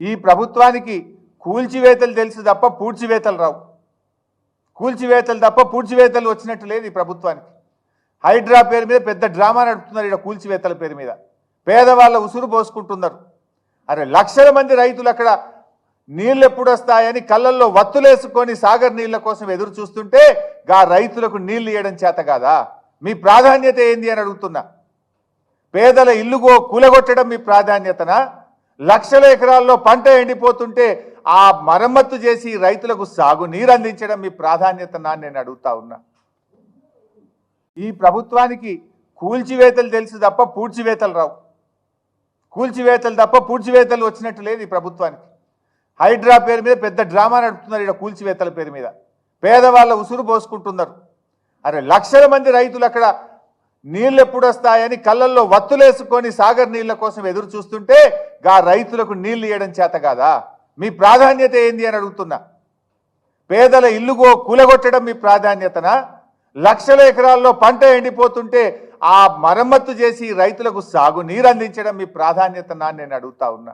ఈ ప్రభుత్వానికి కూల్చివేతలు తెలుసు తప్ప పూడ్చివేతలు రావు. కూల్చివేతలు తప్ప పూడ్చివేతలు వచ్చినట్టు లేదు ఈ ప్రభుత్వానికి. హైడ్రా పేరు మీద పెద్ద డ్రామా నడుపుతున్నారు. ఇక్కడ కూల్చివేతల పేరు మీద పేదవాళ్ళ ఉసురు పోసుకుంటున్నారు. అరే లక్షల మంది రైతులు అక్కడ నీళ్ళు ఎప్పుడు వస్తాయని కళ్ళల్లో వత్తులేసుకొని సాగర్ నీళ్ల కోసం ఎదురు చూస్తుంటే గా రైతులకు నీళ్లు ఇవ్వడం చేత కాదా? మీ ప్రాధాన్యత ఏంది అని అడుగుతున్నా. పేదల ఇల్లు కూలగొట్టడం మీ ప్రాధాన్యతనా? లక్షల ఎకరాల్లో పంట ఎండిపోతుంటే ఆ మరమ్మత్తు చేసి రైతులకు సాగు నీరు అందించడం మీ ప్రాధాన్యతనా అని నేను అడుగుతా ఉన్నా. ఈ ప్రభుత్వానికి కూల్చివేతలు తెలుసు తప్ప పూడ్చివేతలు రావు. కూల్చివేతలు తప్ప పూడ్చివేతలు వచ్చినట్టు లేదు ఈ ప్రభుత్వానికి. హైడ్రా పేరు మీద పెద్ద డ్రామా నడుపుతున్నారు. ఇక్కడ కూల్చివేతల పేరు మీద పేదవాళ్ళ ఉసురు పోసుకుంటున్నారు. అరే లక్షల మంది రైతులు అక్కడ నీళ్ళు ఎప్పుడు వస్తాయని కళ్ళల్లో వత్తులేసుకొని సాగర్ నీళ్ల కోసం ఎదురు చూస్తుంటే గా రైతులకు నీళ్లు ఇవ్వడం చేత కాదా? మీ ప్రాధాన్యత ఏంది అని అడుగుతున్నా. పేదల ఇల్లు కూలగొట్టడం మీ ప్రాధాన్యతనా? లక్షల ఎకరాల్లో పంట ఎండిపోతుంటే ఆ మరమ్మత్తు చేసి రైతులకు సాగు నీరు అందించడం మీ ప్రాధాన్యతనా అని నేను అడుగుతా ఉన్నా.